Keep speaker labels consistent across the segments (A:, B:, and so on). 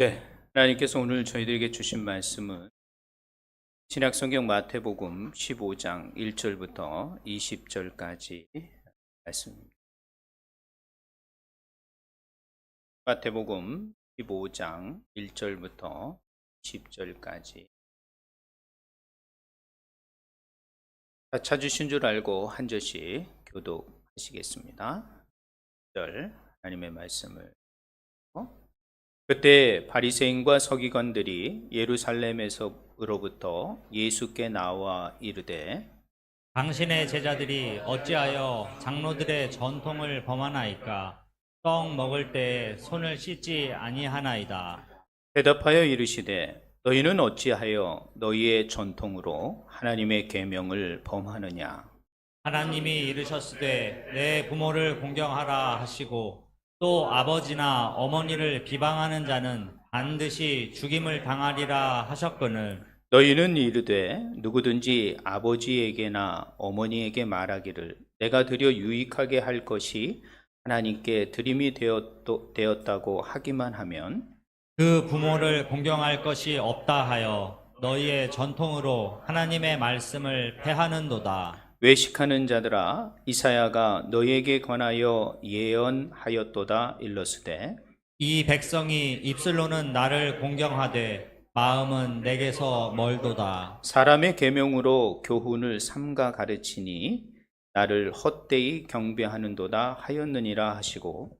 A: 네, 하나님께서 오늘 저희들에게 주신 말씀은 신약성경 마태복음 15장 1절부터 20절까지 말씀입니다. 마태복음 15장 1절부터 20절까지 다 찾으신 줄 알고 한 절씩 교독하시겠습니다. 1절 하나님의 말씀을 그때 바리새인과 서기관들이 예루살렘에서로부터 예수께 나와 이르되
B: 당신의 제자들이 어찌하여 장로들의 전통을 범하나이까? 떡 먹을 때 손을 씻지 아니하나이다.
A: 대답하여 이르시되 너희는 어찌하여 너희의 전통으로 하나님의 계명을 범하느냐?
B: 하나님이 이르셨으되 내 부모를 공경하라 하시고 또 아버지나 어머니를 비방하는 자는 반드시 죽임을 당하리라 하셨거늘
A: 너희는 이르되 누구든지 아버지에게나 어머니에게 말하기를 내가 드려 유익하게 할 것이 하나님께 드림이 되었다고 하기만 하면
B: 그 부모를 공경할 것이 없다 하여 너희의 전통으로 하나님의 말씀을 폐하는도다.
A: 외식하는 자들아 이사야가 너희에게 관하여 예언하였도다 일러스되
B: 이 백성이 입술로는 나를 공경하되 마음은 내게서 멀도다.
A: 사람의 계명으로 교훈을 삼가 가르치니 나를 헛되이 경배하는도다 하였느니라 하시고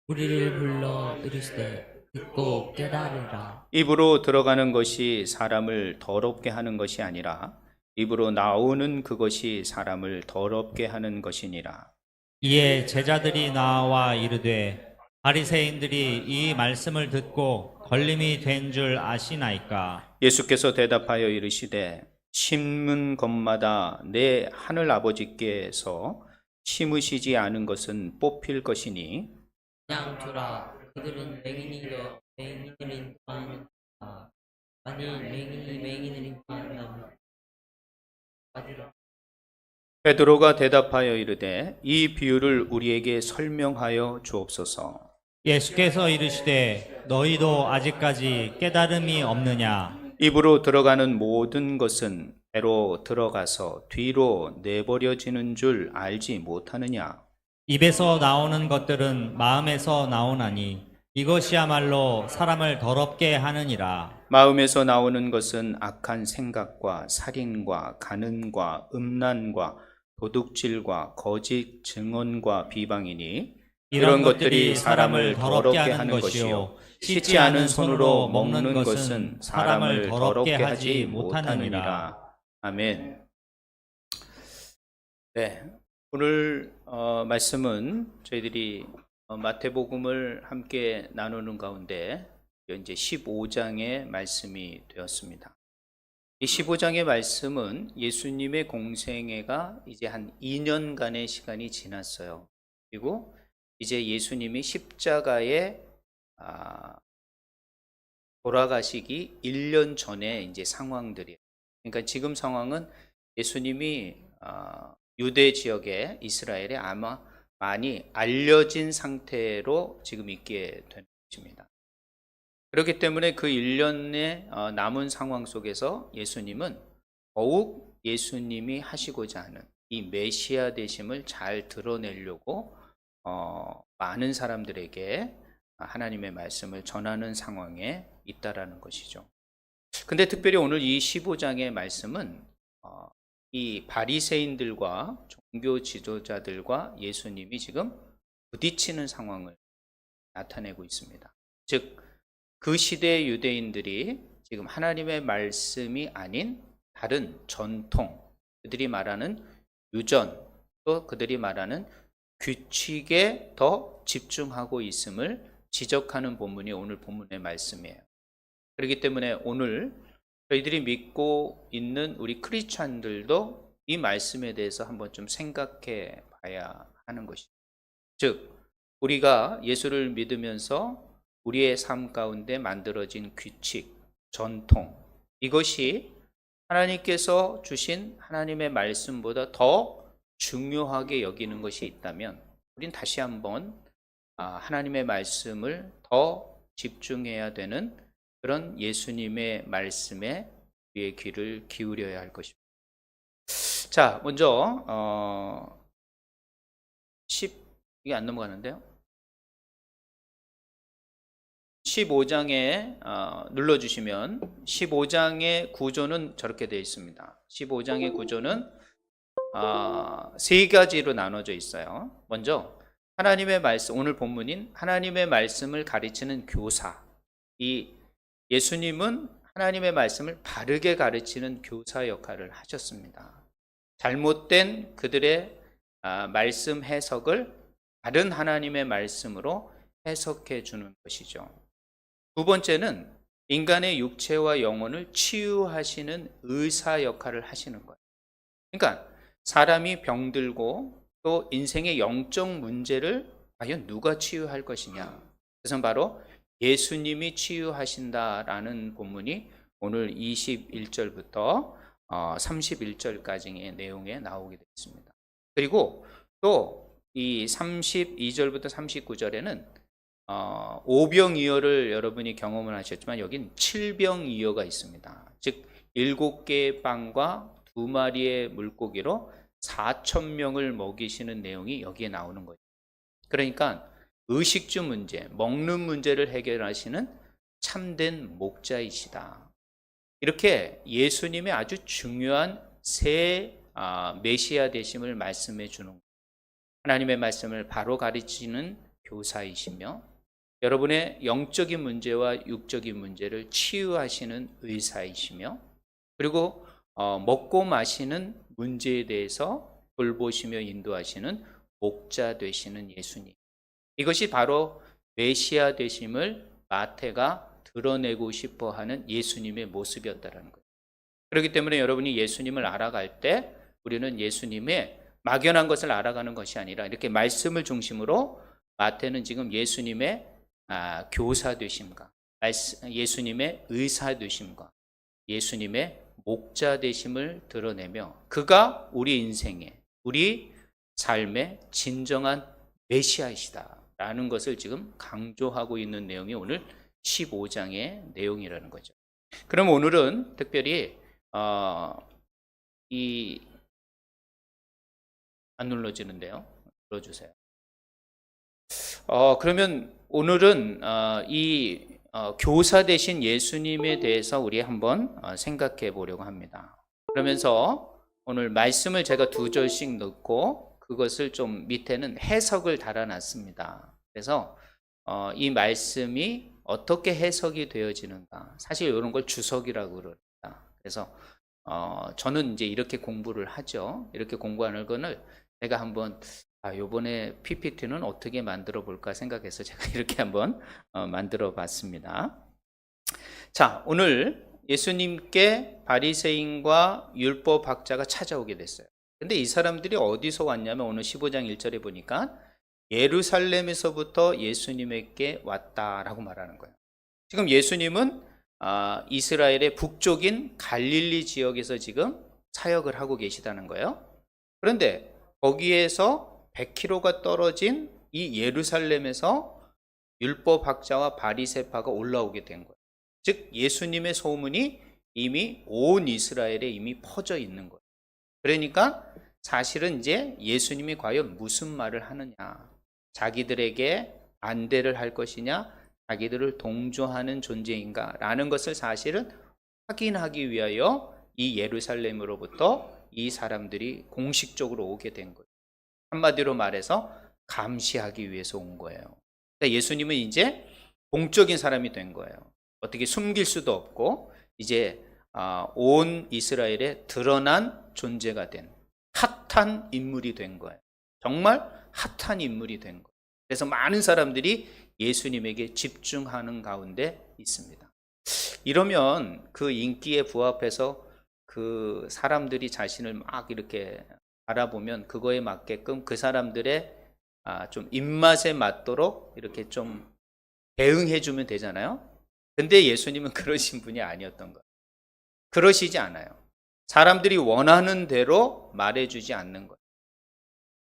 C: 우리를 불러 이르시되 듣고 깨달으라.
A: 입으로 들어가는 것이 사람을 더럽게 하는 것이 아니라 입으로 나오는 그것이 사람을 더럽게 하는 것이니라.
B: 이에 제자들이 나와 이르되 바리새인들이 이 말씀을 듣고 걸림이 된 줄 아시나이까?
A: 예수께서 대답하여 이르시되 심는 것마다 내 하늘 아버지께서 심으시지 않은 것은 뽑힐 것이니
C: 그냥 두라. 그들은 맹인을 인도하는다. 만일 맹인이 맹인을 인도한다면 받으라.
A: 베드로가 대답하여 이르되 이 비유를 우리에게 설명하여 주옵소서.
B: 예수께서 이르시되 너희도 아직까지 깨달음이 없느냐?
A: 입으로 들어가는 모든 것은 배로 들어가서 뒤로 내버려지는 줄 알지 못하느냐?
B: 입에서 나오는 것들은 마음에서 나오나니 이것이야말로 사람을 더럽게 하느니라.
A: 마음에서 나오는 것은 악한 생각과 살인과 간음과 음란과 도둑질과 거짓 증언과 비방이니 이런 것들이 사람을 더럽게 하는 것이요 씻지 않은 손으로 먹는 것은 사람을 더럽게 하지 못하느니라. 아멘. 네, 오늘 말씀은 저희들이 마태복음을 함께 나누는 가운데 이제 15장의 말씀이 되었습니다. 이 15장의 말씀은 예수님의 공생애가 이제 한 2년간의 시간이 지났어요. 그리고 이제 예수님이 십자가에 돌아가시기 1년 전에 이제 상황들이에요. 그러니까 지금 상황은 예수님이 유대 지역에 이스라엘에 아마 많이 알려진 상태로 지금 있게 되는 것입니다. 그렇기 때문에 그 1년의 남은 상황 속에서 예수님은 더욱 예수님이 하시고자 하는 이 메시아 되심을 잘 드러내려고 많은 사람들에게 하나님의 말씀을 전하는 상황에 있다라는 것이죠. 근데 특별히 오늘 이 15장의 말씀은 이 바리새인들과 종교 지도자들과 예수님이 지금 부딪히는 상황을 나타내고 있습니다. 즉 그 시대의 유대인들이 지금 하나님의 말씀이 아닌 다른 전통, 그들이 말하는 유전, 또 그들이 말하는 규칙에 더 집중하고 있음을 지적하는 본문이 오늘 본문의 말씀이에요. 그렇기 때문에 오늘 저희들이 믿고 있는 우리 크리스찬들도 이 말씀에 대해서 한번 좀 생각해 봐야 하는 것이죠. 즉 우리가 예수를 믿으면서 우리의 삶 가운데 만들어진 규칙, 전통, 이것이 하나님께서 주신 하나님의 말씀보다 더 중요하게 여기는 것이 있다면 우린 다시 한번 하나님의 말씀을 더 집중해야 되는 그런 예수님의 말씀에 우리의 귀를 기울여야 할 것입니다. 자, 먼저 이게 안 넘어가는데요. 15장에 눌러주시면 15장의 구조는 저렇게 되어 있습니다. 15장의 구조는 세 가지로 나눠져 있어요. 먼저 하나님의 말씀, 오늘 본문인 하나님의 말씀을 가르치는 교사. 이 예수님은 하나님의 말씀을 바르게 가르치는 교사 역할을 하셨습니다. 잘못된 그들의 말씀 해석을 다른 하나님의 말씀으로 해석해 주는 것이죠. 두 번째는 인간의 육체와 영혼을 치유하시는 의사 역할을 하시는 거예요. 그러니까 사람이 병들고 또 인생의 영적 문제를 과연 누가 치유할 것이냐. 그것은 바로 예수님이 치유하신다라는 본문이 오늘 21절부터 31절까지의 내용에 나오게 되어 있습니다. 그리고 또 이 32절부터 39절에는 오병이어를 여러분이 경험을 하셨지만 여긴 칠병이어가 있습니다. 즉 7개의 빵과 2마리의 물고기로 4,000명을 먹이시는 내용이 여기에 나오는 거죠. 그러니까 의식주 문제, 먹는 문제를 해결하시는 참된 목자이시다. 이렇게 예수님의 아주 중요한 새 메시아 되심을 말씀해 주는 거예요. 하나님의 말씀을 바로 가르치는 교사이시며 여러분의 영적인 문제와 육적인 문제를 치유하시는 의사이시며 그리고 먹고 마시는 문제에 대해서 돌보시며 인도하시는 목자 되시는 예수님. 이것이 바로 메시아 되심을 마태가 드러내고 싶어하는 예수님의 모습이었다는 거예요. 그렇기 때문에 여러분이 예수님을 알아갈 때 우리는 예수님의 막연한 것을 알아가는 것이 아니라 이렇게 말씀을 중심으로 마태는 지금 예수님의 교사 되심과 예수님의 의사 되심과 예수님의 목자 되심을 드러내며 그가 우리 인생의 우리 삶의 진정한 메시아이시다라는 것을 지금 강조하고 있는 내용이 오늘 15장의 내용이라는 거죠. 그럼 오늘은 특별히 안 눌러지는데요. 눌러주세요. 그러면 오늘은 이 교사 되신 예수님에 대해서 우리 한번 생각해 보려고 합니다. 그러면서 오늘 말씀을 제가 2절씩 넣고 그것을 좀 밑에는 해석을 달아놨습니다. 그래서 이 말씀이 어떻게 해석이 되어지는가. 사실 이런 걸 주석이라고 그럽니다. 그래서 저는 이제 이렇게 공부를 하죠. 이렇게 공부하는 거는 제가 한번 요번에 PPT는 어떻게 만들어 볼까 생각해서 제가 이렇게 한번 만들어 봤습니다. 자, 오늘 예수님께 바리새인과 율법학자가 찾아오게 됐어요. 근데 이 사람들이 어디서 왔냐면 오늘 15장 1절에 보니까 예루살렘에서부터 예수님에게 왔다라고 말하는 거예요. 지금 예수님은 이스라엘의 북쪽인 갈릴리 지역에서 지금 사역을 하고 계시다는 거예요. 그런데 거기에서 100km가 떨어진 이 예루살렘에서 율법학자와 바리새파가 올라오게 된 거예요. 즉 예수님의 소문이 이미 온 이스라엘에 이미 퍼져 있는 거예요. 그러니까 사실은 이제 예수님이 과연 무슨 말을 하느냐, 자기들에게 반대를 할 것이냐, 자기들을 동조하는 존재인가 라는 것을 사실은 확인하기 위하여 이 예루살렘으로부터 이 사람들이 공식적으로 오게 된 거예요. 한마디로 말해서 감시하기 위해서 온 거예요. 그러니까 예수님은 이제 공적인 사람이 된 거예요. 어떻게 숨길 수도 없고 이제 온 이스라엘에 드러난 존재가 된 핫한 인물이 된 거예요. 정말 핫한 인물이 된 거예요. 그래서 많은 사람들이 예수님에게 집중하는 가운데 있습니다. 이러면 그 인기에 부합해서 그 사람들이 자신을 막 이렇게 바라보면 그거에 맞게끔 그 사람들의 좀 입맛에 맞도록 이렇게 좀 대응해 주면 되잖아요. 근데 예수님은 그러신 분이 아니었던 거예요. 그러시지 않아요. 사람들이 원하는 대로 말해주지 않는 거예요.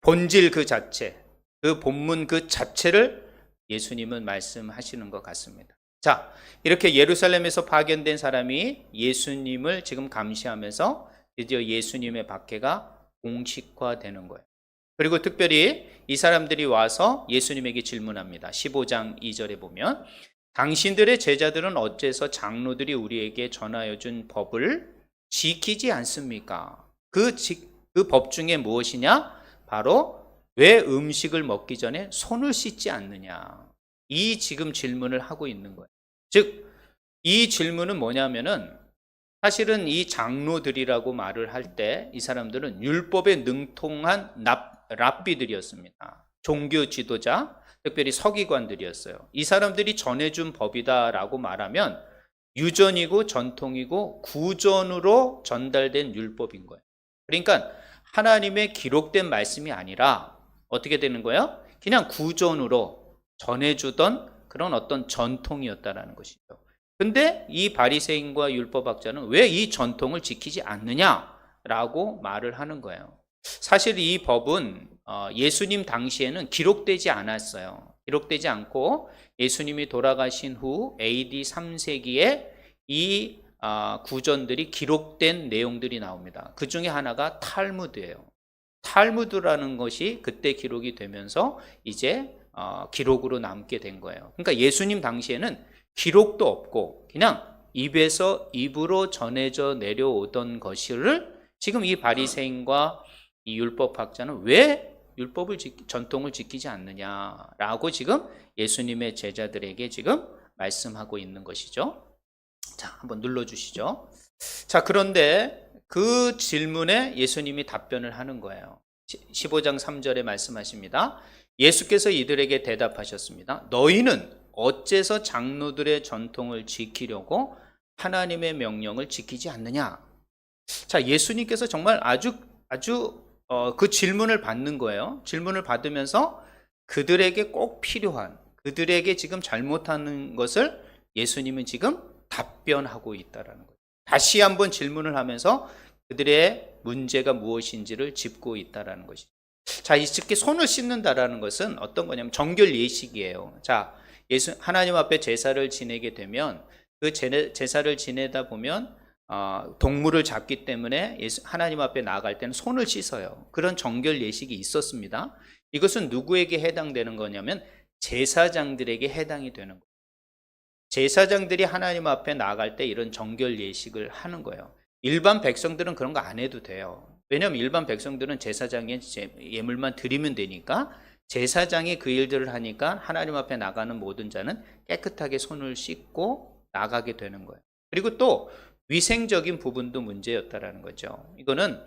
A: 본질 그 자체, 그 본문 그 자체를 예수님은 말씀하시는 것 같습니다. 자, 이렇게 예루살렘에서 파견된 사람이 예수님을 지금 감시하면서 드디어 예수님의 박해가 공식화되는 거예요. 그리고 특별히 이 사람들이 와서 예수님에게 질문합니다. 15장 2절에 보면 당신들의 제자들은 어째서 장로들이 우리에게 전하여 준 법을 지키지 않습니까? 그 법 중에 무엇이냐? 바로 왜 음식을 먹기 전에 손을 씻지 않느냐? 이 지금 질문을 하고 있는 거예요. 즉, 이 질문은 뭐냐면은 사실은 이 장로들이라고 말을 할 때 이 사람들은 율법에 능통한 랍비들이었습니다. 종교 지도자, 특별히 서기관들이었어요. 이 사람들이 전해준 법이다라고 말하면 유전이고 전통이고 구전으로 전달된 율법인 거예요. 그러니까 하나님의 기록된 말씀이 아니라 어떻게 되는 거예요? 그냥 구전으로 전해주던 그런 어떤 전통이었다라는 것이죠. 근데 이 바리새인과 율법학자는 왜 이 전통을 지키지 않느냐라고 말을 하는 거예요. 사실 이 법은 예수님 당시에는 기록되지 않았어요. 기록되지 않고 예수님이 돌아가신 후 AD 3세기에 이 구전들이 기록된 내용들이 나옵니다. 그 중에 하나가 탈무드예요. 탈무드라는 것이 그때 기록이 되면서 이제 기록으로 남게 된 거예요. 그러니까 예수님 당시에는 기록도 없고 그냥 입에서 입으로 전해져 내려오던 것을 지금 이 바리새인과 이 율법학자는 왜 전통을 지키지 않느냐라고 지금 예수님의 제자들에게 지금 말씀하고 있는 것이죠. 자, 한번 눌러주시죠. 자, 그런데 그 질문에 예수님이 답변을 하는 거예요. 15장 3절에 말씀하십니다. 예수께서 이들에게 대답하셨습니다. 너희는 어째서 장로들의 전통을 지키려고 하나님의 명령을 지키지 않느냐? 자, 예수님께서 정말 아주 그 질문을 받는 거예요. 질문을 받으면서 그들에게 꼭 필요한, 그들에게 지금 잘못하는 것을 예수님은 지금 답변하고 있다라는 거예요. 다시 한번 질문을 하면서 그들의 문제가 무엇인지를 짚고 있다라는 것이죠. 자, 이렇게 손을 씻는다라는 것은 어떤 거냐면 정결 예식이에요. 자, 하나님 앞에 제사를 지내게 되면 그 제사를 지내다 보면 동물을 잡기 때문에 하나님 앞에 나아갈 때는 손을 씻어요. 그런 정결 예식이 있었습니다. 이것은 누구에게 해당되는 거냐면 제사장들에게 해당이 되는 거예요. 제사장들이 하나님 앞에 나아갈 때 이런 정결 예식을 하는 거예요. 일반 백성들은 그런 거 안 해도 돼요. 왜냐하면 일반 백성들은 제사장의 예물만 드리면 되니까 제사장이 그 일들을 하니까 하나님 앞에 나가는 모든 자는 깨끗하게 손을 씻고 나가게 되는 거예요. 그리고 또 위생적인 부분도 문제였다라는 거죠. 이거는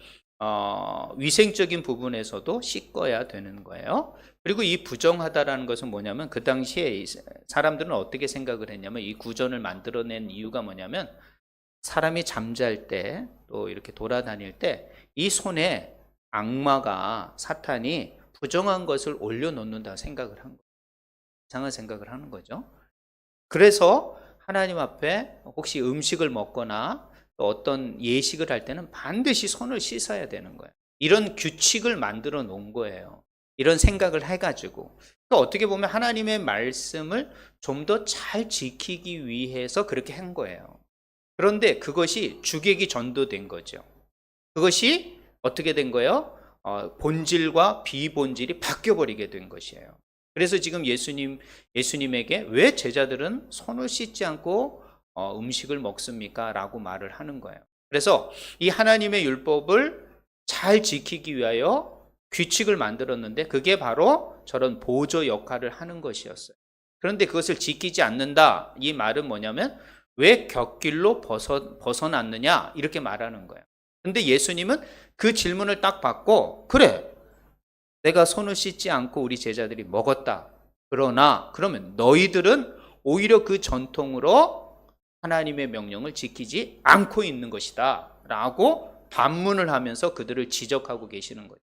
A: 위생적인 부분에서도 씻어야 되는 거예요. 그리고 이 부정하다라는 것은 뭐냐면 그 당시에 사람들은 어떻게 생각을 했냐면 이 구전을 만들어낸 이유가 뭐냐면 사람이 잠잘 때 또 이렇게 돌아다닐 때 이 손에 악마가 사탄이 부정한 것을 올려놓는다 생각을 한 거예요. 이상한 생각을 하는 거죠. 그래서 하나님 앞에 혹시 음식을 먹거나 또 어떤 예식을 할 때는 반드시 손을 씻어야 되는 거예요. 이런 규칙을 만들어 놓은 거예요. 이런 생각을 해가지고. 그러니까 어떻게 보면 하나님의 말씀을 좀 더 잘 지키기 위해서 그렇게 한 거예요. 그런데 그것이 주객이 전도된 거죠. 그것이 어떻게 된 거예요? 본질과 비본질이 바뀌어버리게 된 것이에요. 그래서 지금 예수님에게 왜 제자들은 손을 씻지 않고 음식을 먹습니까? 라고 말을 하는 거예요. 그래서 이 하나님의 율법을 잘 지키기 위하여 규칙을 만들었는데 그게 바로 저런 보조 역할을 하는 것이었어요. 그런데 그것을 지키지 않는다. 이 말은 뭐냐면 왜 곁길로 벗어났느냐? 이렇게 말하는 거예요. 근데 예수님은 그 질문을 딱 받고 그래, 내가 손을 씻지 않고 우리 제자들이 먹었다. 그러면 너희들은 오히려 그 전통으로 하나님의 명령을 지키지 않고 있는 것이다. 라고 반문을 하면서 그들을 지적하고 계시는 거예요.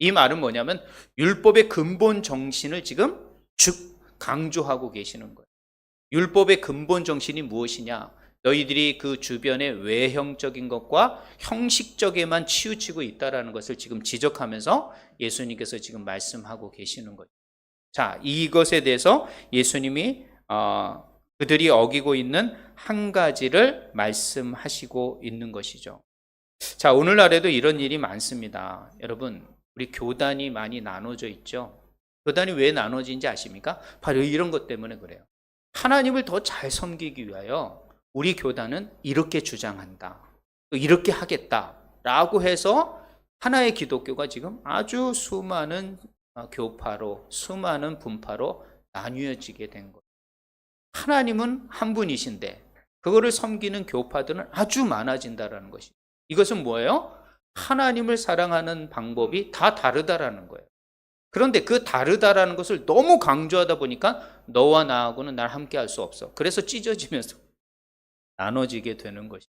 A: 이 말은 뭐냐면 율법의 근본 정신을 지금 강조하고 계시는 거예요. 율법의 근본 정신이 무엇이냐? 너희들이 그 주변의 외형적인 것과 형식적에만 치우치고 있다라는 것을 지금 지적하면서 예수님께서 지금 말씀하고 계시는 거죠. 자, 이것에 대해서 예수님이 그들이 어기고 있는 한 가지를 말씀하시고 있는 것이죠. 자, 오늘날에도 이런 일이 많습니다. 여러분, 우리 교단이 많이 나눠져 있죠. 교단이 왜 나눠진지 아십니까? 바로 이런 것 때문에 그래요. 하나님을 더 잘 섬기기 위하여 우리 교단은 이렇게 주장한다, 또 이렇게 하겠다라고 해서 하나의 기독교가 지금 아주 수많은 교파로, 수많은 분파로 나뉘어지게 된 거예요. 하나님은 한 분이신데 그거를 섬기는 교파들은 아주 많아진다라는 것이죠. 이것은 뭐예요? 하나님을 사랑하는 방법이 다 다르다라는 거예요. 그런데 그 다르다라는 것을 너무 강조하다 보니까 너와 나하고는 날 함께 할 수 없어. 그래서 찢어지면서 나눠지게 되는 것이죠.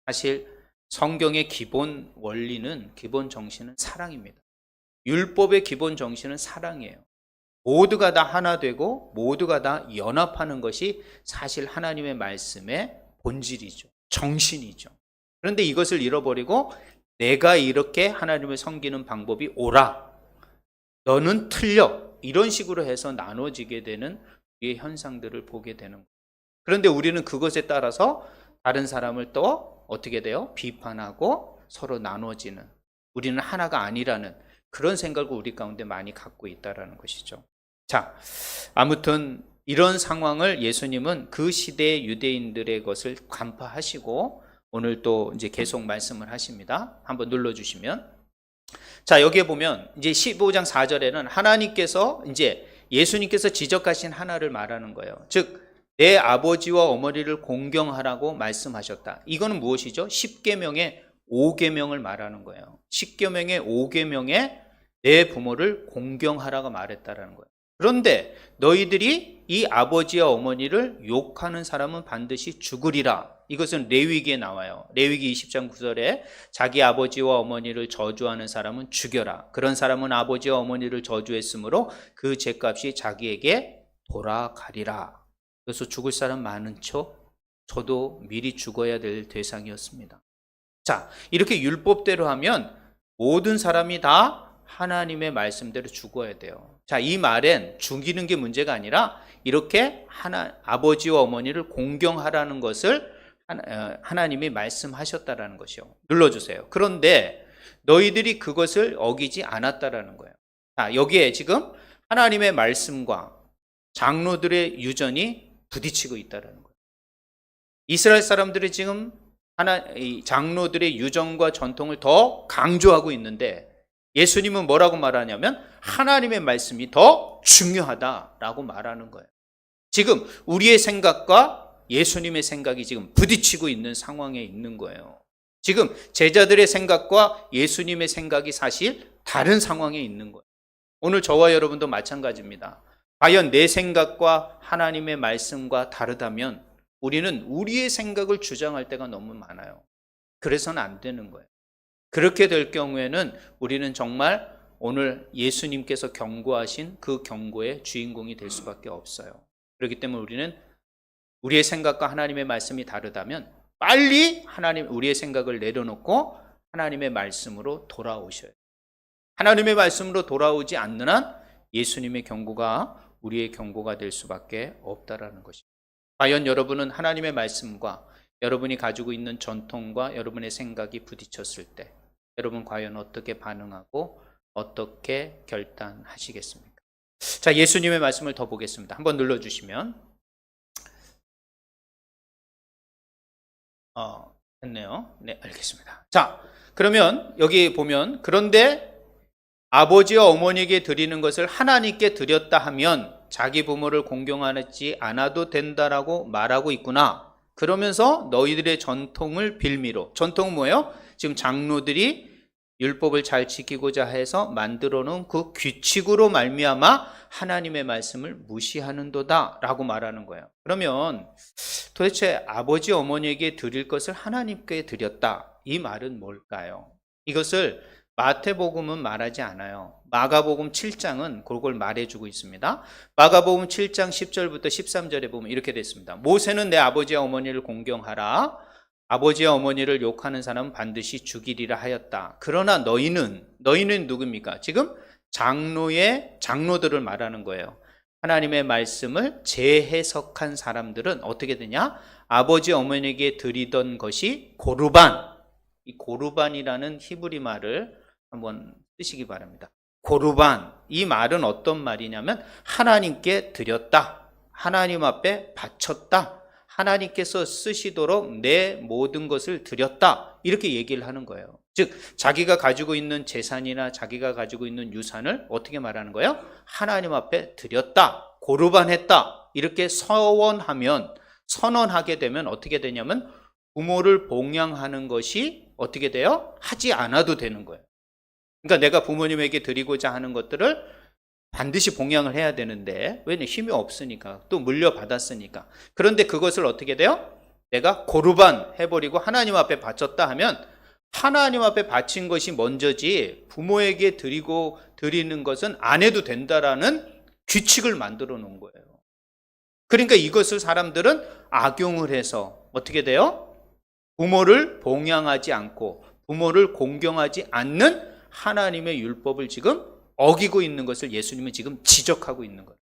A: 사실 성경의 기본 원리는, 기본 정신은 사랑입니다. 율법의 기본 정신은 사랑이에요. 모두가 다 하나 되고 모두가 다 연합하는 것이 사실 하나님의 말씀의 본질이죠. 정신이죠. 그런데 이것을 잃어버리고 내가 이렇게 하나님을 섬기는 방법이 옳아, 너는 틀려, 이런 식으로 해서 나눠지게 되는 이 현상들을 보게 되는 거예요. 그런데 우리는 그것에 따라서 다른 사람을 또 어떻게 돼요? 비판하고 서로 나눠지는, 우리는 하나가 아니라는 그런 생각을 우리 가운데 많이 갖고 있다는 것이죠. 자, 아무튼 이런 상황을 예수님은 그 시대의 유대인들의 것을 간파하시고 오늘 또 이제 계속 말씀을 하십니다. 한번 눌러주시면, 자, 여기에 보면 이제 15장 4절에는 하나님께서 이제 예수님께서 지적하신 하나를 말하는 거예요. 즉, 내 아버지와 어머니를 공경하라고 말씀하셨다. 이거는 무엇이죠? 10계명의 5계명을 말하는 거예요. 10계명의 5계명에 내 부모를 공경하라고 말했다라는 거예요. 그런데 너희들이 이 아버지와 어머니를 욕하는 사람은 반드시 죽으리라. 이것은 레위기에 나와요. 레위기 20장 9절에 자기 아버지와 어머니를 저주하는 사람은 죽여라. 그런 사람은 아버지와 어머니를 저주했으므로 그 죄값이 자기에게 돌아가리라. 그래서 죽을 사람 많은 척 저도 미리 죽어야 될 대상이었습니다. 자, 이렇게 율법대로 하면 모든 사람이 다 하나님의 말씀대로 죽어야 돼요. 자, 이 말엔 죽이는 게 문제가 아니라 이렇게 아버지와 어머니를 공경하라는 것을 하나님이 말씀하셨다라는 것이요. 눌러주세요. 그런데 너희들이 그것을 어기지 않았다라는 거예요. 자, 여기에 지금 하나님의 말씀과 장로들의 유전이 부딪히고 있다라는 거예요. 이스라엘 사람들이 지금 장로들의 유전과 전통을 더 강조하고 있는데 예수님은 뭐라고 말하냐면 하나님의 말씀이 더 중요하다라고 말하는 거예요. 지금 우리의 생각과 예수님의 생각이 지금 부딪히고 있는 상황에 있는 거예요. 지금 제자들의 생각과 예수님의 생각이 사실 다른 상황에 있는 거예요. 오늘 저와 여러분도 마찬가지입니다. 과연 내 생각과 하나님의 말씀과 다르다면 우리는 우리의 생각을 주장할 때가 너무 많아요. 그래서는 안 되는 거예요. 그렇게 될 경우에는 우리는 정말 오늘 예수님께서 경고하신 그 경고의 주인공이 될 수밖에 없어요. 그렇기 때문에 우리는 우리의 생각과 하나님의 말씀이 다르다면 빨리 우리의 생각을 내려놓고 하나님의 말씀으로 돌아오셔야 돼요. 하나님의 말씀으로 돌아오지 않는 한 예수님의 경고가 우리의 경고가 될 수밖에 없다라는 것입니다. 과연 여러분은 하나님의 말씀과 여러분이 가지고 있는 전통과 여러분의 생각이 부딪혔을 때 여러분 과연 어떻게 반응하고 어떻게 결단하시겠습니까? 자, 예수님의 말씀을 더 보겠습니다. 한번 눌러주시면, 됐네요. 네, 알겠습니다. 자, 그러면 여기 보면 그런데 아버지와 어머니에게 드리는 것을 하나님께 드렸다 하면 자기 부모를 공경하지 않아도 된다라고 말하고 있구나. 그러면서 너희들의 전통을 빌미로, 전통은 뭐예요? 지금 장로들이 율법을 잘 지키고자 해서 만들어 놓은 그 규칙으로 말미암아 하나님의 말씀을 무시하는도다 라고 말하는 거예요. 그러면 도대체 아버지 어머니에게 드릴 것을 하나님께 드렸다, 이 말은 뭘까요? 이것을 마태복음은 말하지 않아요. 마가복음 7장은 그걸 말해주고 있습니다. 마가복음 7장 10절부터 13절에 보면 이렇게 됐습니다. 모세는 내 아버지와 어머니를 공경하라. 아버지와 어머니를 욕하는 사람은 반드시 죽이리라 하였다. 그러나 너희는 누굽니까? 지금 장로들을 말하는 거예요. 하나님의 말씀을 재해석한 사람들은 어떻게 되냐? 아버지 어머니에게 드리던 것이 고르반. 이 고르반이라는 히브리 말을 한번 쓰시기 바랍니다. 고르반. 이 말은 어떤 말이냐면 하나님께 드렸다. 하나님 앞에 바쳤다. 하나님께서 쓰시도록 내 모든 것을 드렸다. 이렇게 얘기를 하는 거예요. 즉 자기가 가지고 있는 재산이나 자기가 가지고 있는 유산을 어떻게 말하는 거예요? 하나님 앞에 드렸다. 고르반했다. 이렇게 선언하게 되면 어떻게 되냐면 부모를 봉양하는 것이 어떻게 돼요? 하지 않아도 되는 거예요. 그러니까 내가 부모님에게 드리고자 하는 것들을 반드시 봉양을 해야 되는데 왜냐? 힘이 없으니까, 또 물려받았으니까. 그런데 그것을 어떻게 돼요? 내가 고르반 해버리고 하나님 앞에 바쳤다 하면 하나님 앞에 바친 것이 먼저지 부모에게 드리는 것은 안 해도 된다라는 규칙을 만들어 놓은 거예요. 그러니까 이것을 사람들은 악용을 해서 어떻게 돼요? 부모를 봉양하지 않고 부모를 공경하지 않는 하나님의 율법을 지금 어기고 있는 것을 예수님은 지금 지적하고 있는 거예요.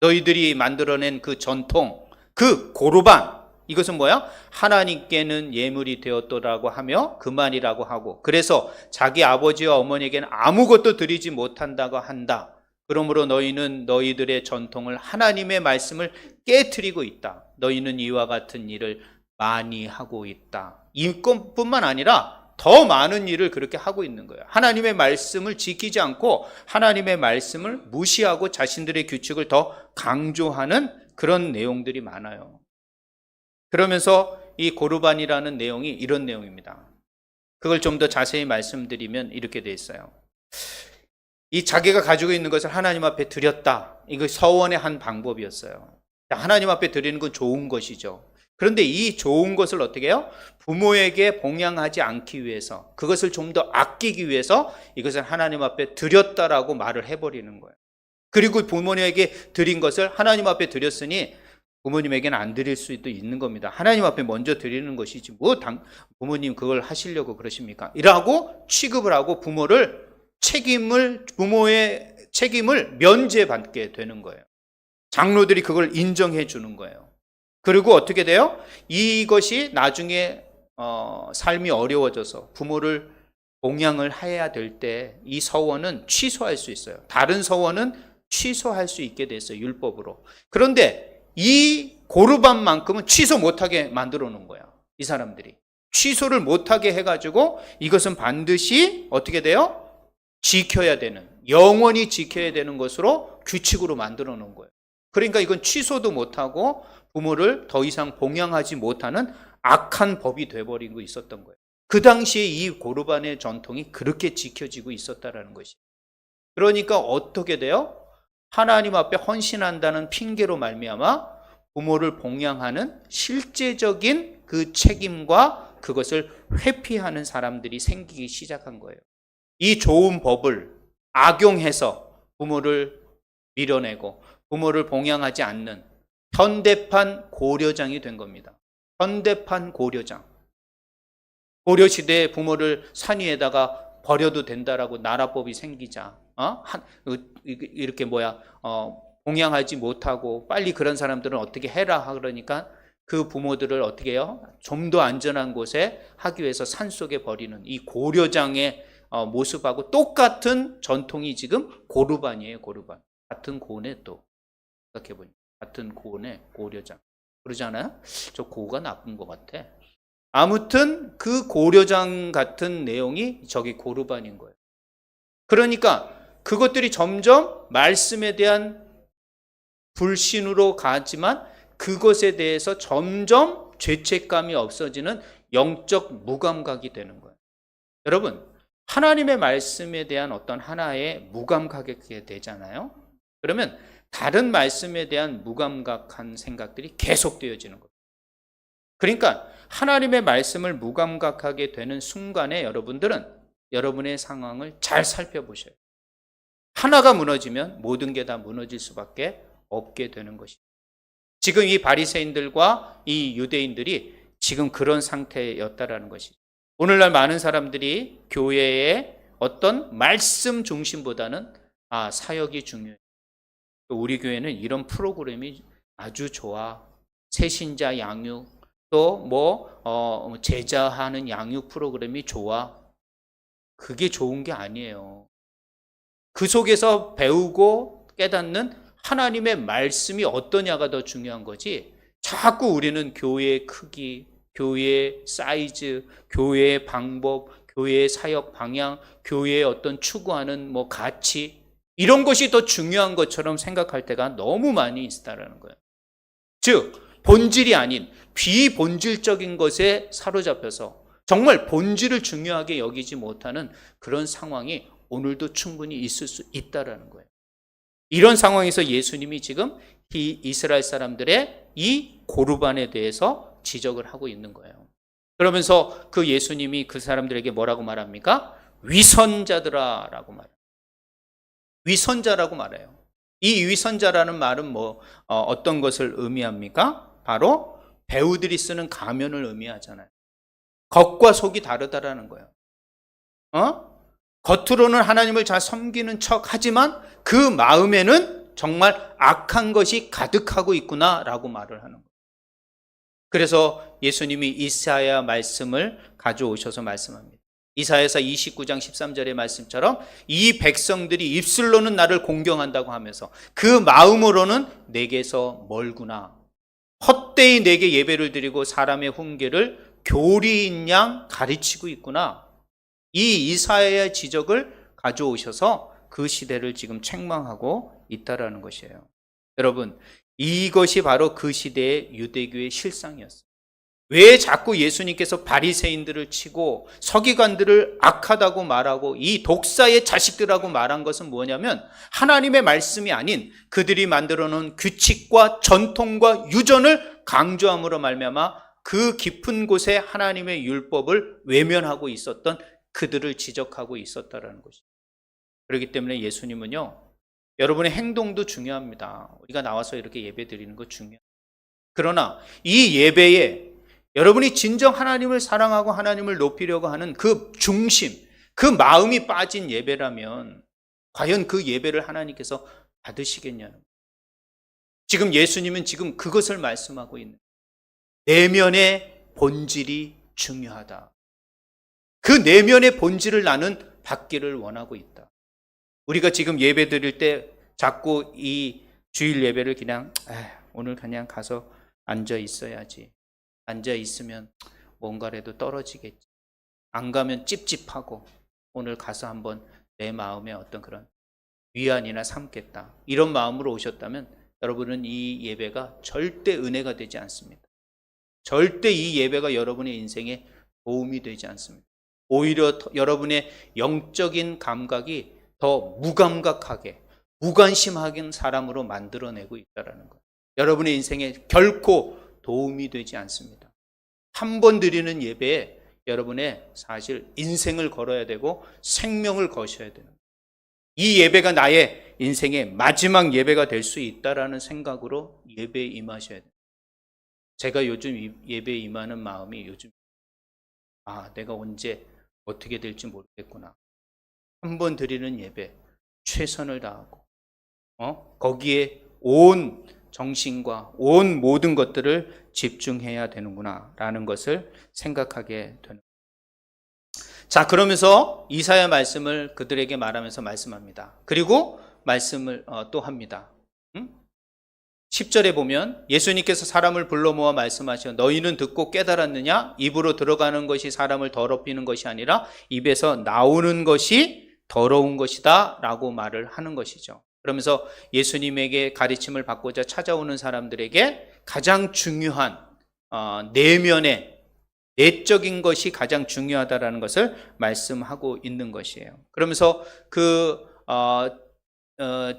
A: 너희들이 만들어낸 그 전통, 그 고르반, 이것은 뭐야? 하나님께는 예물이 되었더라고 하며 그만이라고 하고, 그래서 자기 아버지와 어머니에게는 아무것도 드리지 못한다고 한다. 그러므로 너희는 너희들의 전통을, 하나님의 말씀을 깨트리고 있다. 너희는 이와 같은 일을 많이 하고 있다. 이것뿐만 아니라 더 많은 일을 그렇게 하고 있는 거예요. 하나님의 말씀을 지키지 않고 하나님의 말씀을 무시하고 자신들의 규칙을 더 강조하는 그런 내용들이 많아요. 그러면서 이 고르반이라는 내용이 이런 내용입니다. 그걸 좀 더 자세히 말씀드리면 이렇게 돼 있어요. 이 자기가 가지고 있는 것을 하나님 앞에 드렸다. 이거 서원의 한 방법이었어요. 하나님 앞에 드리는 건 좋은 것이죠. 그런데 이 좋은 것을 어떻게 해요? 부모에게 봉양하지 않기 위해서, 그것을 좀 더 아끼기 위해서 이것을 하나님 앞에 드렸다라고 말을 해버리는 거예요. 그리고 부모님에게 드린 것을 하나님 앞에 드렸으니 부모님에게는 안 드릴 수도 있는 겁니다. 하나님 앞에 먼저 드리는 것이지 뭐 부모님 그걸 하시려고 그러십니까? 이라고 취급을 하고 부모의 책임을 면제받게 되는 거예요. 장로들이 그걸 인정해 주는 거예요. 그리고 어떻게 돼요? 이것이 나중에 삶이 어려워져서 부모를 봉양을 해야 될 때 이 서원은 취소할 수 있어요. 다른 서원은 취소할 수 있게 됐어요. 율법으로. 그런데 이 고르반만큼은 취소 못하게 만들어 놓은 거야. 이 사람들이. 취소를 못하게 해가지고 이것은 반드시 어떻게 돼요? 지켜야 되는, 영원히 지켜야 되는 것으로 규칙으로 만들어 놓은 거예요. 그러니까 이건 취소도 못하고 부모를 더 이상 봉양하지 못하는 악한 법이 돼버리고 있었던 거예요. 그 당시에 이 고르반의 전통이 그렇게 지켜지고 있었다는 것이에요. 그러니까 어떻게 돼요? 하나님 앞에 헌신한다는 핑계로 말미암아 부모를 봉양하는 실제적인 그 책임과 그것을 회피하는 사람들이 생기기 시작한 거예요. 이 좋은 법을 악용해서 부모를 밀어내고 부모를 봉양하지 않는 현대판 고려장이 된 겁니다. 현대판 고려장. 고려시대에 부모를 산 위에다가 버려도 된다라고 나라법이 생기자 이렇게 봉양하지 못하고 빨리 그런 사람들은 어떻게 해라 그러니까 그 부모들을 어떻게 해요? 좀 더 안전한 곳에 하기 위해서 산속에 버리는 이 고려장의 모습하고 똑같은 전통이 지금 고르반이에요. 고르반. 같은 고네, 또 생각해보니 같은 고네, 고려장. 그러지 않아요? 저 고가 나쁜 것 같아. 아무튼 그 고려장 같은 내용이 저기 고르반인 거예요. 그러니까 그것들이 점점 말씀에 대한 불신으로 가지만 그것에 대해서 점점 죄책감이 없어지는 영적 무감각이 되는 거예요. 여러분, 하나님의 말씀에 대한 어떤 하나의 무감각이 되잖아요. 그러면 다른 말씀에 대한 무감각한 생각들이 계속되어지는 거예요. 그러니까 하나님의 말씀을 무감각하게 되는 순간에 여러분들은 여러분의 상황을 잘 살펴보셔요. 하나가 무너지면 모든 게 다 무너질 수밖에 없게 되는 것이죠. 지금 이 바리새인들과 이 유대인들이 지금 그런 상태였다라는 것이죠. 오늘날 많은 사람들이 교회의 어떤 말씀 중심보다는 사역이 중요해요. 또 우리 교회는 이런 프로그램이 아주 좋아. 새신자 양육, 또 제자하는 양육 프로그램이 좋아. 그게 좋은 게 아니에요. 그 속에서 배우고 깨닫는 하나님의 말씀이 어떠냐가 더 중요한 거지. 자꾸 우리는 교회의 크기, 교회의 사이즈, 교회의 방법, 교회의 사역 방향, 교회의 어떤 추구하는 가치, 이런 것이 더 중요한 것처럼 생각할 때가 너무 많이 있다라는 거예요. 즉 본질이 아닌 비본질적인 것에 사로잡혀서 정말 본질을 중요하게 여기지 못하는 그런 상황이 오늘도 충분히 있을 수 있다라는 거예요. 이런 상황에서 예수님이 지금 이 이스라엘 사람들의 이 고르반에 대해서 지적을 하고 있는 거예요. 그러면서 그 예수님이 그 사람들에게 뭐라고 말합니까? 위선자들아 라고 말해요. 위선자라고 말해요. 이 위선자라는 말은 어떤 것을 의미합니까? 바로 배우들이 쓰는 가면을 의미하잖아요. 겉과 속이 다르다라는 거예요. 겉으로는 하나님을 잘 섬기는 척 하지만 그 마음에는 정말 악한 것이 가득하고 있구나라고 말을 하는 거예요. 그래서 예수님이 이사야 말씀을 가져오셔서 말씀합니다. 이사야서 29장 13절의 말씀처럼 이 백성들이 입술로는 나를 공경한다고 하면서 그 마음으로는 내게서 멀구나. 헛되이 내게 예배를 드리고 사람의 훈계를 교리인 양 가르치고 있구나. 이 이사야의 지적을 가져오셔서 그 시대를 지금 책망하고 있다라는 것이에요. 여러분, 이것이 바로 그 시대의 유대교의 실상이었어요. 왜 자꾸 예수님께서 바리새인들을 치고 서기관들을 악하다고 말하고 이 독사의 자식들하고 말한 것은 뭐냐면 하나님의 말씀이 아닌 그들이 만들어 놓은 규칙과 전통과 유전을 강조함으로 말미암아 그 깊은 곳에 하나님의 율법을 외면하고 있었던 그들을 지적하고 있었다라는 것입니다. 그렇기 때문에 예수님은요, 여러분의 행동도 중요합니다. 우리가 나와서 이렇게 예배 드리는 거 중요해요. 그러나 이 예배에 여러분이 진정 하나님을 사랑하고 하나님을 높이려고 하는 그 중심, 그 마음이 빠진 예배라면 과연 그 예배를 하나님께서 받으시겠냐는 거예요. 지금 예수님은 지금 그것을 말씀하고 있는 거예요. 내면의 본질이 중요하다. 그 내면의 본질을 나는 받기를 원하고 있다. 우리가 지금 예배 드릴 때 자꾸 이 주일 예배를 그냥 오늘 그냥 가서 앉아 있어야지. 앉아 있으면 뭔가라도 떨어지겠지. 안 가면 찝찝하고 오늘 가서 한번 내 마음에 어떤 그런 위안이나 삼겠다. 이런 마음으로 오셨다면 여러분은 이 예배가 절대 은혜가 되지 않습니다. 절대 이 예배가 여러분의 인생에 도움이 되지 않습니다. 오히려 여러분의 영적인 감각이 더 무감각하게, 무관심하게 사람으로 만들어내고 있다는 거예요. 여러분의 인생에 결코 도움이 되지 않습니다. 한 번 드리는 예배에 여러분의 사실 인생을 걸어야 되고 생명을 거셔야 되는 거예요. 이 예배가 나의 인생의 마지막 예배가 될 수 있다라는 생각으로 예배에 임하셔야 돼요. 제가 요즘 예배에 임하는 마음이 요즘 내가 언제 어떻게 될지 모르겠구나. 한 번 드리는 예배 최선을 다하고 거기에 온 정신과 온 모든 것들을 집중해야 되는구나 라는 것을 생각하게 되는 거예요. 자, 그러면서 이사야 말씀을 그들에게 말하면서 말씀합니다. 그리고 말씀을 또 합니다. 10절에 보면 예수님께서 사람을 불러 모아 말씀하시어 너희는 듣고 깨달았느냐? 입으로 들어가는 것이 사람을 더럽히는 것이 아니라 입에서 나오는 것이 더러운 것이다 라고 말을 하는 것이죠. 그러면서 예수님에게 가르침을 받고자 찾아오는 사람들에게 가장 중요한 내면의 내적인 것이 가장 중요하다라는 것을 말씀하고 있는 것이에요. 그러면서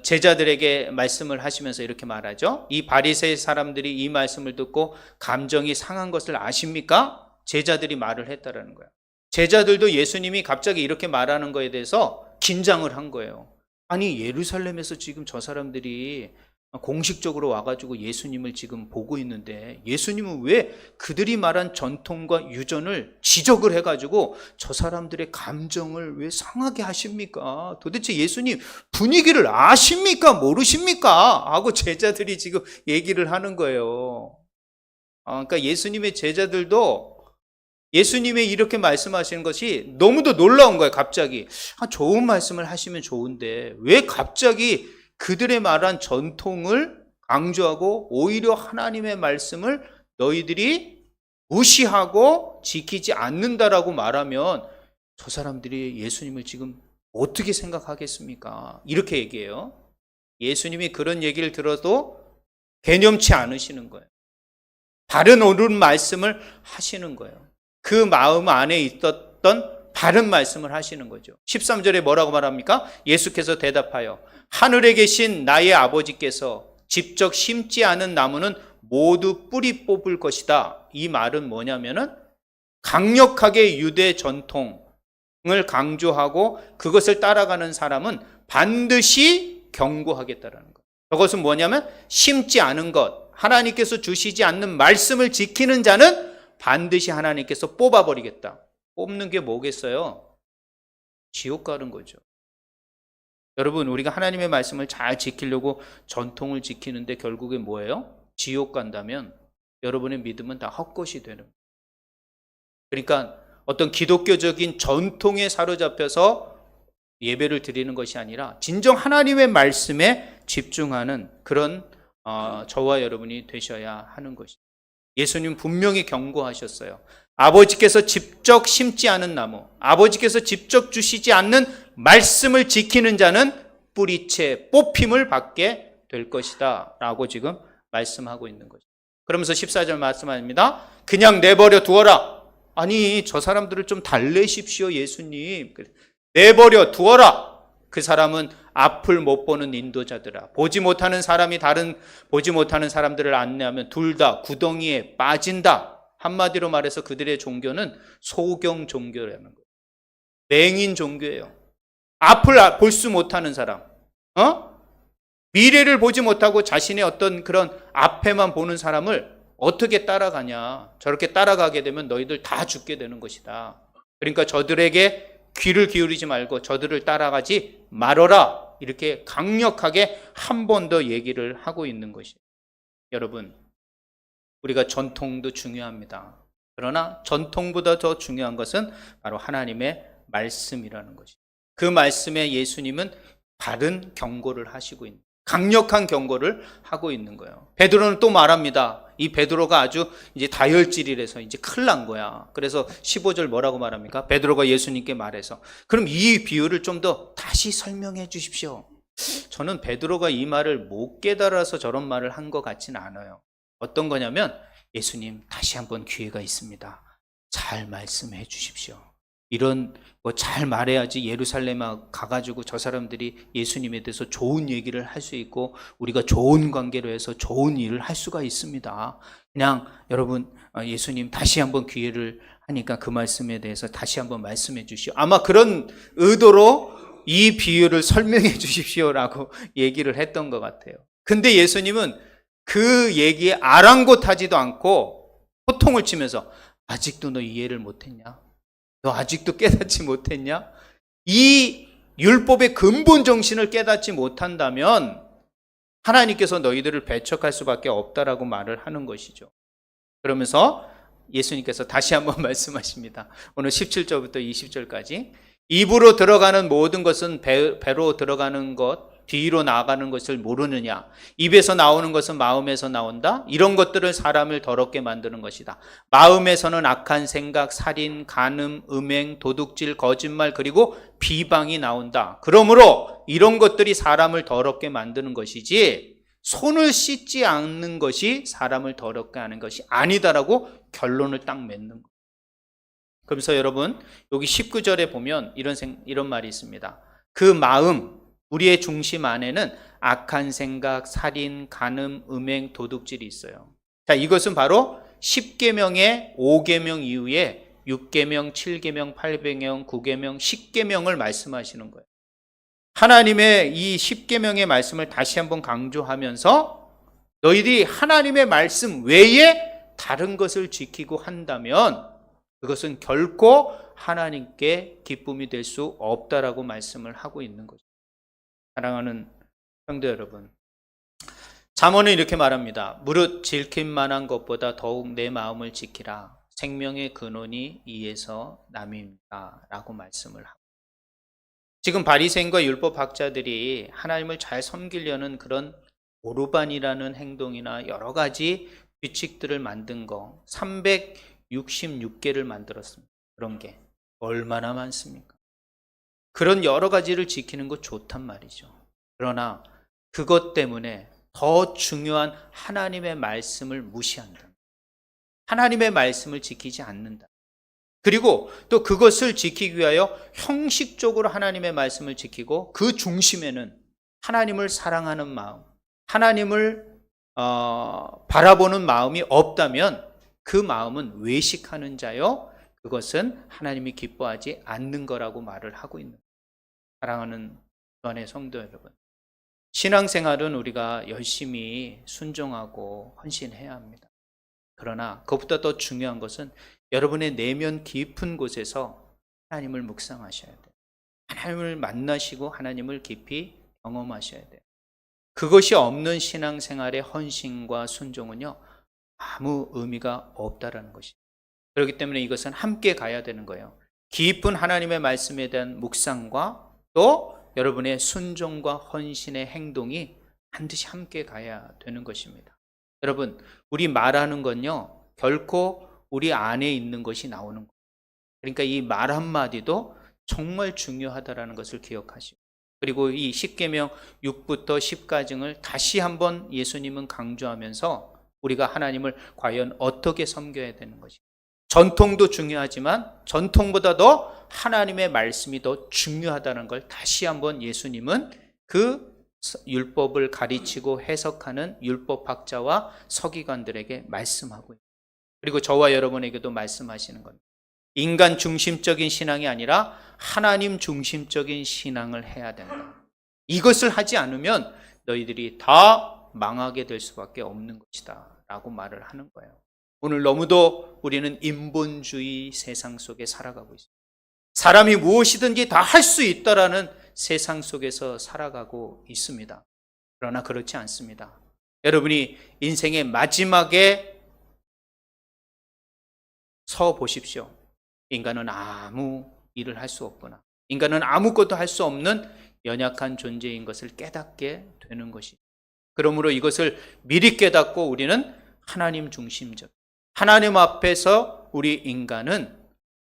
A: 제자들에게 말씀을 하시면서 이렇게 말하죠. 이 바리새인 사람들이 이 말씀을 듣고 감정이 상한 것을 아십니까? 제자들이 말을 했다라는 거예요. 제자들도 예수님이 갑자기 이렇게 말하는 거에 대해서 긴장을 한 거예요. 아니 예루살렘에서 지금 저 사람들이 공식적으로 와가지고 예수님을 지금 보고 있는데 예수님은 왜 그들이 말한 전통과 유전을 지적을 해가지고 저 사람들의 감정을 왜 상하게 하십니까? 도대체 예수님 분위기를 아십니까? 모르십니까? 하고 제자들이 지금 얘기를 하는 거예요. 그러니까 예수님의 제자들도 예수님이 이렇게 말씀하시는 것이 너무도 놀라운 거예요. 갑자기 좋은 말씀을 하시면 좋은데 왜 갑자기 그들의 말한 전통을 강조하고 오히려 하나님의 말씀을 너희들이 무시하고 지키지 않는다라고 말하면 저 사람들이 예수님을 지금 어떻게 생각하겠습니까? 이렇게 얘기해요. 예수님이 그런 얘기를 들어도 개념치 않으시는 거예요. 바른 옳은 말씀을 하시는 거예요. 그 마음 안에 있었던 바른 말씀을 하시는 거죠. 13절에 뭐라고 말합니까? 예수께서 대답하여 하늘에 계신 나의 아버지께서 직접 심지 않은 나무는 모두 뿌리 뽑을 것이다. 이 말은 뭐냐면은 강력하게 유대 전통을 강조하고 그것을 따라가는 사람은 반드시 경고하겠다라는 거예요. 그것은 뭐냐면 심지 않은 것, 하나님께서 주시지 않는 말씀을 지키는 자는 반드시 하나님께서 뽑아버리겠다. 뽑는 게 뭐겠어요? 지옥 가는 거죠. 여러분, 우리가 하나님의 말씀을 잘 지키려고 전통을 지키는데 결국에 뭐예요? 지옥 간다면 여러분의 믿음은 다 헛것이 되는 거예요. 그러니까 어떤 기독교적인 전통에 사로잡혀서 예배를 드리는 것이 아니라 진정 하나님의 말씀에 집중하는 그런 저와 여러분이 되셔야 하는 것입니다. 예수님 분명히 경고하셨어요. 아버지께서 직접 심지 않은 나무, 아버지께서 직접 주시지 않는 말씀을 지키는 자는 뿌리채 뽑힘을 받게 될 것이다 라고 지금 말씀하고 있는 거죠. 그러면서 14절 말씀합니다. 그냥 내버려 두어라. 아니 저 사람들을 좀 달래십시오 예수님. 내버려 두어라. 그 사람은 앞을 못 보는 인도자들아. 보지 못하는 사람이 다른 보지 못하는 사람들을 안내하면 둘 다 구덩이에 빠진다. 한마디로 말해서 그들의 종교는 소경 종교라는 거예요. 맹인 종교예요. 앞을 볼 수 못하는 사람, 미래를 보지 못하고 자신의 어떤 그런 앞에만 보는 사람을 어떻게 따라가냐. 저렇게 따라가게 되면 너희들 다 죽게 되는 것이다. 그러니까 저들에게 귀를 기울이지 말고 저들을 따라가지 말어라. 이렇게 강력하게 한 번 더 얘기를 하고 있는 것이에요. 여러분, 우리가 전통도 중요합니다. 그러나 전통보다 더 중요한 것은 바로 하나님의 말씀이라는 것이죠. 그 말씀에 예수님은 바른 경고를 하시고 있는, 강력한 경고를 하고 있는 거예요. 베드로는 또 말합니다. 이 베드로가 아주 이제 다혈질이라서 이제 큰일 난 거야. 그래서 15절 뭐라고 말합니까? 베드로가 예수님께 말해서 그럼 이 비유를 좀 더 다시 설명해 주십시오. 저는 베드로가 이 말을 못 깨달아서 저런 말을 한 것 같지는 않아요. 어떤 거냐면 예수님 다시 한번 기회가 있습니다. 잘 말씀해 주십시오. 이런 거 잘 말해야지 예루살렘에 가가지고 저 사람들이 예수님에 대해서 좋은 얘기를 할 수 있고 우리가 좋은 관계로 해서 좋은 일을 할 수가 있습니다. 그냥 여러분 예수님 다시 한번 기회를 하니까 그 말씀에 대해서 다시 한번 말씀해 주시오. 아마 그런 의도로 이 비유를 설명해 주십시오라고 얘기를 했던 것 같아요. 근데 예수님은 그 얘기에 아랑곳하지도 않고 호통을 치면서 아직도 너 이해를 못했냐? 너 아직도 깨닫지 못했냐? 이 율법의 근본 정신을 깨닫지 못한다면 하나님께서 너희들을 배척할 수밖에 없다라고 말을 하는 것이죠. 그러면서 예수님께서 다시 한번 말씀하십니다. 오늘 17절부터 20절까지 입으로 들어가는 모든 것은 배로 들어가는 것, 뒤로 나아가는 것을 모르느냐? 입에서 나오는 것은 마음에서 나온다? 이런 것들을 사람을 더럽게 만드는 것이다. 마음에서는 악한 생각, 살인, 간음, 음행, 도둑질, 거짓말 그리고 비방이 나온다. 그러므로 이런 것들이 사람을 더럽게 만드는 것이지 손을 씻지 않는 것이 사람을 더럽게 하는 것이 아니다라고 결론을 딱 맺는 거예요. 그러면서 여러분 여기 19절에 보면 이런 말이 있습니다. 그 마음, 우리의 중심 안에는 악한 생각, 살인, 간음, 음행, 도둑질이 있어요. 자, 이것은 바로 10계명의 5계명 이후에 6계명, 7계명, 8계명, 9계명, 10계명을 말씀하시는 거예요. 하나님의 이 십계명의 말씀을 다시 한번 강조하면서 너희들이 하나님의 말씀 외에 다른 것을 지키고 한다면 그것은 결코 하나님께 기쁨이 될 수 없다라고 말씀을 하고 있는 거죠. 사랑하는 성도 여러분, 잠언은 이렇게 말합니다. 무릇 질킬 만한 것보다 더욱 내 마음을 지키라. 생명의 근원이 이에서 남입니다. 라고 말씀을 합니다. 지금 바리새인과 율법학자들이 하나님을 잘 섬기려는 그런 오르반이라는 행동이나 여러 가지 규칙들을 만든 거 366개를 만들었습니다. 그런 게 얼마나 많습니까? 그런 여러 가지를 지키는 거 좋단 말이죠. 그러나 그것 때문에 더 중요한 하나님의 말씀을 무시한다. 하나님의 말씀을 지키지 않는다. 그리고 또 그것을 지키기 위하여 형식적으로 하나님의 말씀을 지키고 그 중심에는 하나님을 사랑하는 마음, 하나님을 바라보는 마음이 없다면 그 마음은 외식하는 자요. 그것은 하나님이 기뻐하지 않는 거라고 말을 하고 있는 거예요. 사랑하는 주안의 성도 여러분, 신앙생활은 우리가 열심히 순종하고 헌신해야 합니다. 그러나 그것보다 더 중요한 것은 여러분의 내면 깊은 곳에서 하나님을 묵상하셔야 돼요. 하나님을 만나시고 하나님을 깊이 경험하셔야 돼요. 그것이 없는 신앙생활의 헌신과 순종은요, 아무 의미가 없다라는 것입니다. 그렇기 때문에 이것은 함께 가야 되는 거예요. 깊은 하나님의 말씀에 대한 묵상과 또 여러분의 순종과 헌신의 행동이 반드시 함께 가야 되는 것입니다. 여러분, 우리 말하는 건요, 결코 우리 안에 있는 것이 나오는 거예요. 그러니까 이 말 한마디도 정말 중요하다는 것을 기억하시고, 그리고 이 십계명 6부터 10가정을 다시 한번 예수님은 강조하면서 우리가 하나님을 과연 어떻게 섬겨야 되는 것이, 전통도 중요하지만 전통보다 더 하나님의 말씀이 더 중요하다는 걸 다시 한번 예수님은 그 율법을 가르치고 해석하는 율법학자와 서기관들에게 말씀하고 있습니다. 그리고 저와 여러분에게도 말씀하시는 겁니다. 인간 중심적인 신앙이 아니라 하나님 중심적인 신앙을 해야 된다. 이것을 하지 않으면 너희들이 다 망하게 될 수밖에 없는 것이다 라고 말을 하는 거예요. 오늘 너무도 우리는 인본주의 세상 속에 살아가고 있습니다. 사람이 무엇이든지 다 할 수 있다라는 세상 속에서 살아가고 있습니다. 그러나 그렇지 않습니다. 여러분이 인생의 마지막에 서 보십시오. 인간은 아무 일을 할 수 없구나. 인간은 아무것도 할 수 없는 연약한 존재인 것을 깨닫게 되는 것이죠. 그러므로 이것을 미리 깨닫고 우리는 하나님 중심적, 하나님 앞에서 우리 인간은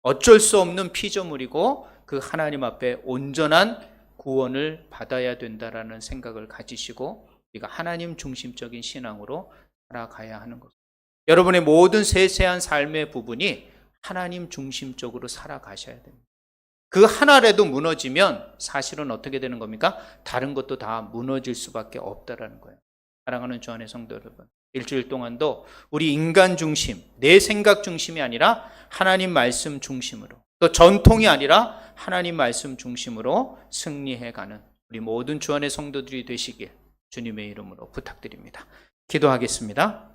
A: 어쩔 수 없는 피조물이고 그 하나님 앞에 온전한 구원을 받아야 된다라는 생각을 가지시고 우리가 하나님 중심적인 신앙으로 살아가야 하는 것. 여러분의 모든 세세한 삶의 부분이 하나님 중심적으로 살아가셔야 됩니다. 그 하나라도 무너지면 사실은 어떻게 되는 겁니까? 다른 것도 다 무너질 수밖에 없다라는 거예요. 사랑하는 주 안의 성도 여러분, 일주일 동안도 우리 인간 중심, 내 생각 중심이 아니라 하나님 말씀 중심으로, 또 전통이 아니라 하나님 말씀 중심으로 승리해가는 우리 모든 주 안의 성도들이 되시길 주님의 이름으로 부탁드립니다. 기도하겠습니다.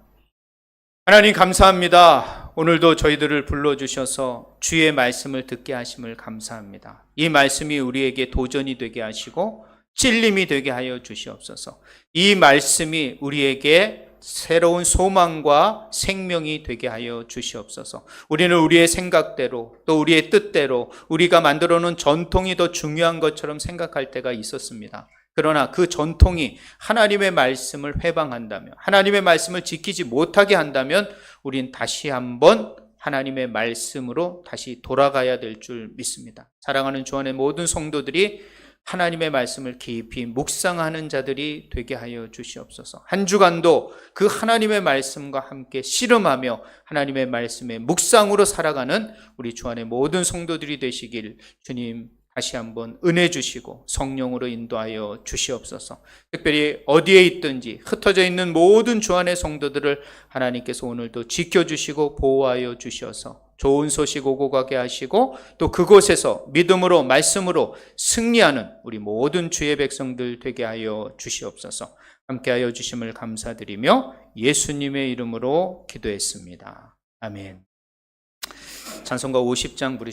A: 하나님 감사합니다. 오늘도 저희들을 불러주셔서 주의 말씀을 듣게 하심을 감사합니다. 이 말씀이 우리에게 도전이 되게 하시고 찔림이 되게 하여 주시옵소서. 이 말씀이 우리에게 새로운 소망과 생명이 되게 하여 주시옵소서. 우리는 우리의 생각대로 또 우리의 뜻대로 우리가 만들어 놓은 전통이 더 중요한 것처럼 생각할 때가 있었습니다. 그러나 그 전통이 하나님의 말씀을 회방한다면, 하나님의 말씀을 지키지 못하게 한다면 우린 다시 한번 하나님의 말씀으로 다시 돌아가야 될 줄 믿습니다. 사랑하는 주 안의 모든 성도들이 하나님의 말씀을 깊이 묵상하는 자들이 되게 하여 주시옵소서. 한 주간도 그 하나님의 말씀과 함께 씨름하며 하나님의 말씀의 묵상으로 살아가는 우리 주 안의 모든 성도들이 되시길 주님 다시 한번 은혜 주시고 성령으로 인도하여 주시옵소서. 특별히 어디에 있든지 흩어져 있는 모든 주 안의 성도들을 하나님께서 오늘도 지켜주시고 보호하여 주셔서 좋은 소식 오고 가게 하시고 또 그곳에서 믿음으로 말씀으로 승리하는 우리 모든 주의 백성들 되게 하여 주시옵소서. 함께하여 주심을 감사드리며 예수님의 이름으로 기도했습니다. 아멘. 찬송가 50장 부르시